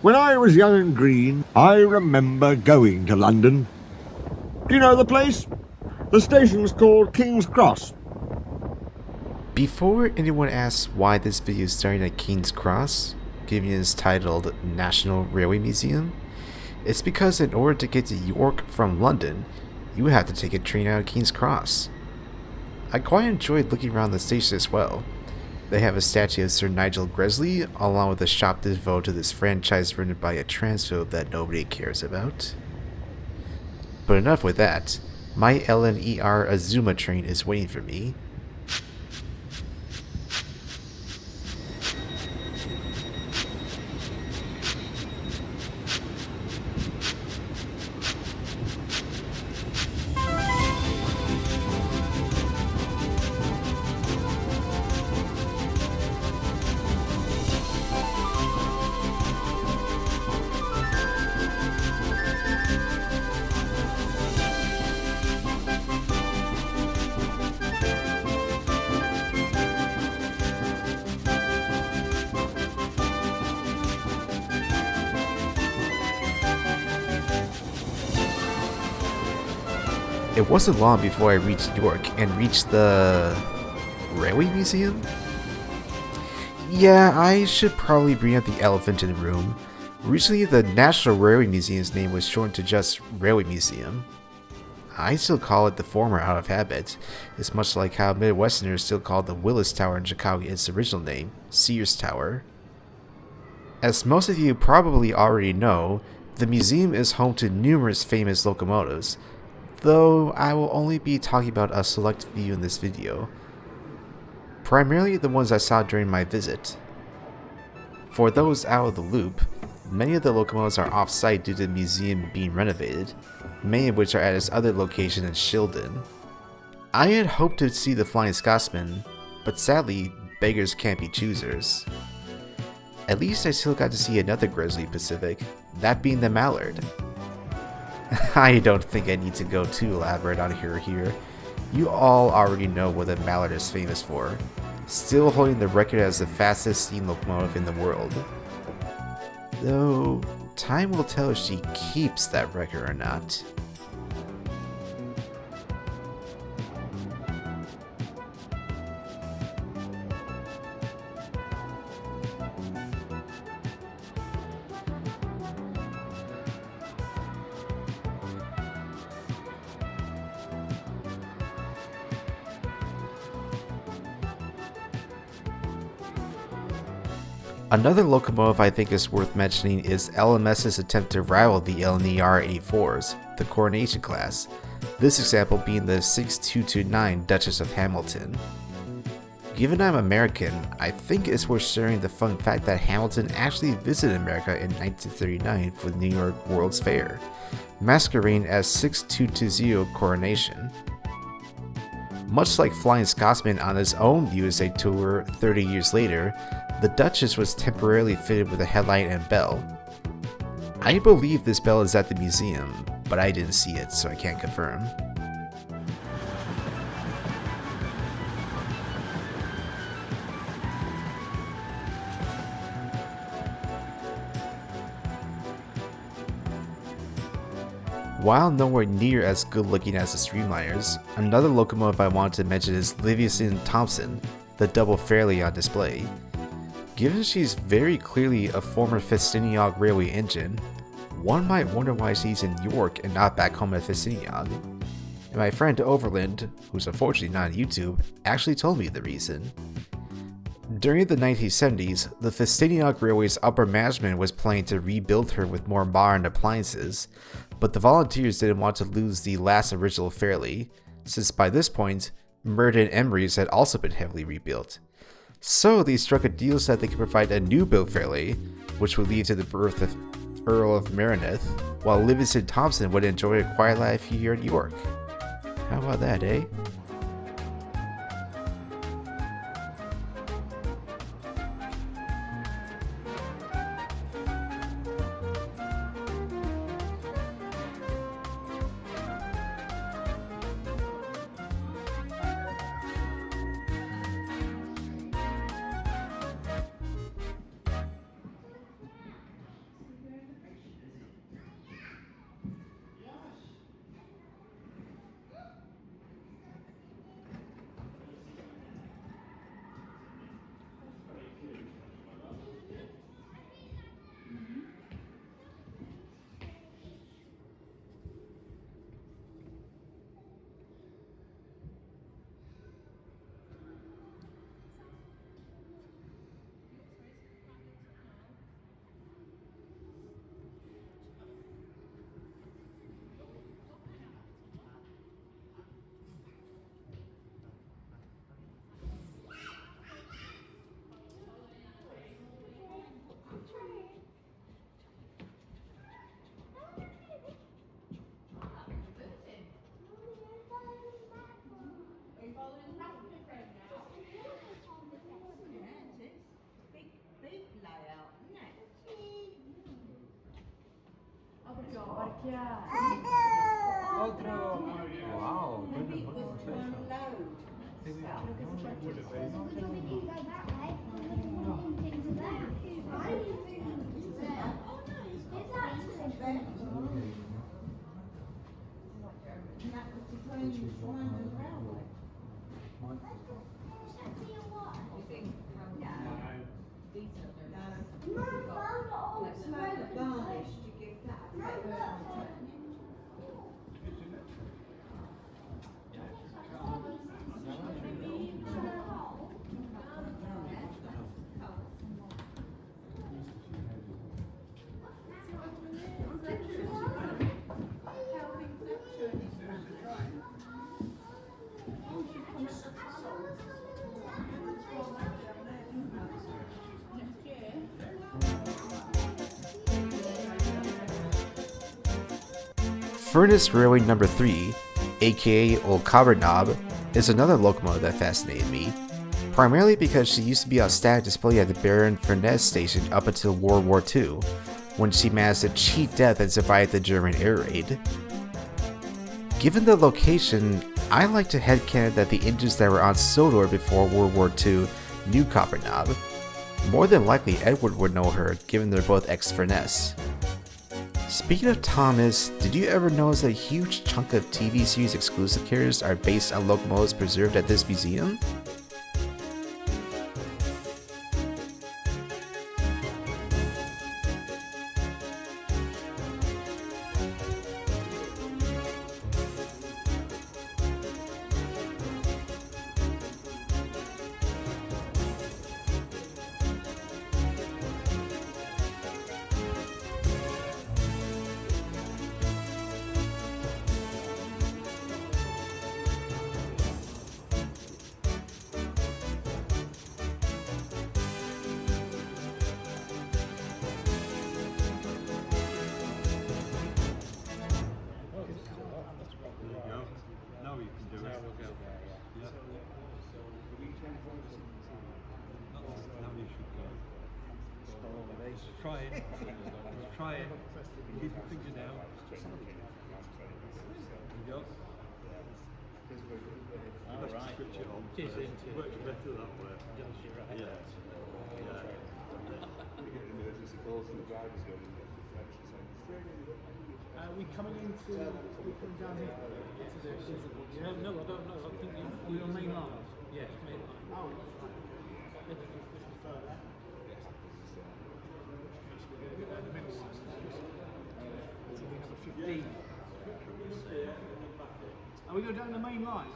When I was young and green, I remember going to London. Do you know the place? The station's called King's Cross. Before anyone asks why this video is starting at King's Cross, given it is titled National Railway Museum, it's because in order to get to York from London, you would have to take a train out of King's Cross. I quite enjoyed looking around the station as well. They have a statue of Sir Nigel Gresley, along with a shop devoted to this franchise rented by a transphobe that nobody cares about. But enough with that. My LNER Azuma train is waiting for me. It wasn't long before I reached York and reached the Railway Museum? Yeah, I should probably bring up the elephant in the room. Recently, the National Railway Museum's name was shortened to just Railway Museum. I still call it the former out of habit. It's much like how Midwesterners still call the Willis Tower in Chicago its original name, Sears Tower. As most of you probably already know, the museum is home to numerous famous locomotives, though I will only be talking about a select few in this video. Primarily the ones I saw during my visit. For those out of the loop, many of the locomotives are off-site due to the museum being renovated, many of which are at its other location in Shildon. I had hoped to see the Flying Scotsman, but sadly, beggars can't be choosers. At least I still got to see another Gresley Pacific, that being the Mallard. I don't think I need to go too elaborate on here. You all already know what the Mallard is famous for, still holding the record as the fastest steam locomotive in the world. Though, time will tell if she keeps that record or not. Another locomotive I think is worth mentioning is LMS's attempt to rival the LNER 84s, the Coronation class, this example being the 6229 Duchess of Hamilton. Given I'm American, I think it's worth sharing the fun fact that Hamilton actually visited America in 1939 for the New York World's Fair, masquerading as 6220 Coronation. Much like Flying Scotsman on his own USA tour 30 years later, the Duchess was temporarily fitted with a headlight and bell. I believe this bell is at the museum, but I didn't see it, so I can't confirm. While nowhere near as good looking as the Streamliners, another locomotive I wanted to mention is Livingston Thompson, the double Fairley on display. Given she's very clearly a former Festiniog railway engine, one might wonder why she's in York and not back home at Festiniog. And my friend Overland, who's unfortunately not on YouTube, actually told me the reason. During the 1970s, the Festiniog Railway's upper management was planning to rebuild her with more modern appliances, but the volunteers didn't want to lose the last original Fairley, since by this point, Merton Emery's had also been heavily rebuilt. So they struck a deal so that they could provide a new built Fairley, which would lead to the birth of Earl of Meredith, while Livingston Thompson would enjoy a quiet life here in York. How about that, eh? Wow. Furnace Railway Number 3, aka Old Cobber Knob, is another locomotive that fascinated me, primarily because she used to be on static display at the Baron Furness station up until World War II, when she managed to cheat death and survive the German air raid. Given the location, I like to headcanon that the engines that were on Sodor before World War II knew Copper Knob. More than likely Edward would know her, given they're both ex-Furness. Speaking of Thomas, did you ever notice that a huge chunk of TV series exclusive carriers are based on locomotives preserved at this museum? Now you can do it. Yeah. Now you should go. Let's try it. Let's try it. Keep your finger down. There you go. Best to switch it on. It works better that way. Yeah. Are we coming into? Are we coming down here? No, I don't know. I think we're on main line. Yes, main line. Oh, right. Number 15. Are we going down the main line?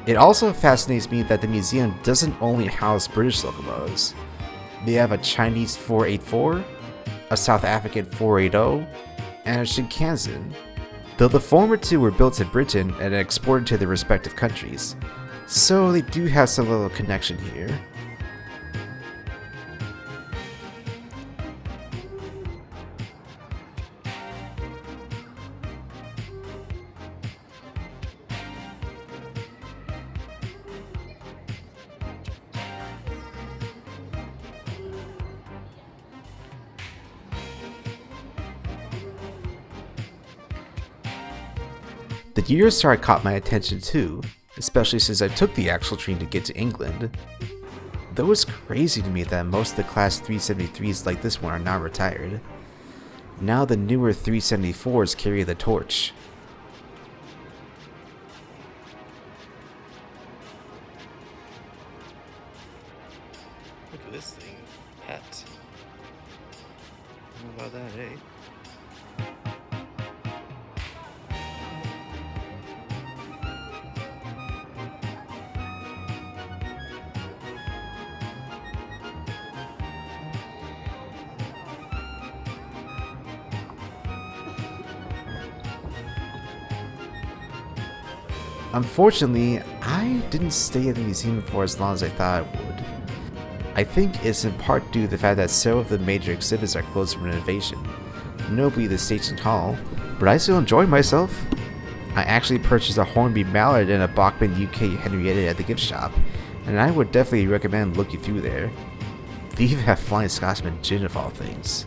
It also fascinates me that the museum doesn't only house British locomotives. They have a Chinese 484, a South African 480, and a Shinkansen, though the former two were built in Britain and exported to their respective countries, so they do have some little connection here. The Eurostar caught my attention too, especially since I took the actual train to get to England. Though it's crazy to me that most of the Class 373s like this one are not retired. Now the newer 374s carry the torch. Look at this thing, pet. Unfortunately, I didn't stay at the museum for as long as I thought I would. I think it's in part due to the fact that several of the major exhibits are closed for renovation, notably the Station Hall, but I still enjoy myself. I actually purchased a Hornby Mallard and a Bachman UK Henrietta at the gift shop, and I would definitely recommend looking through there. They even have Flying Scotsman gin of all things.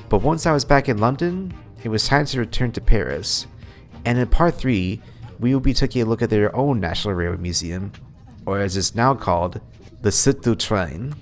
But once I was back in London, it was time to return to Paris, and in part 3, we will be taking a look at their own National Railway Museum, or as it's now called, the Site du Train.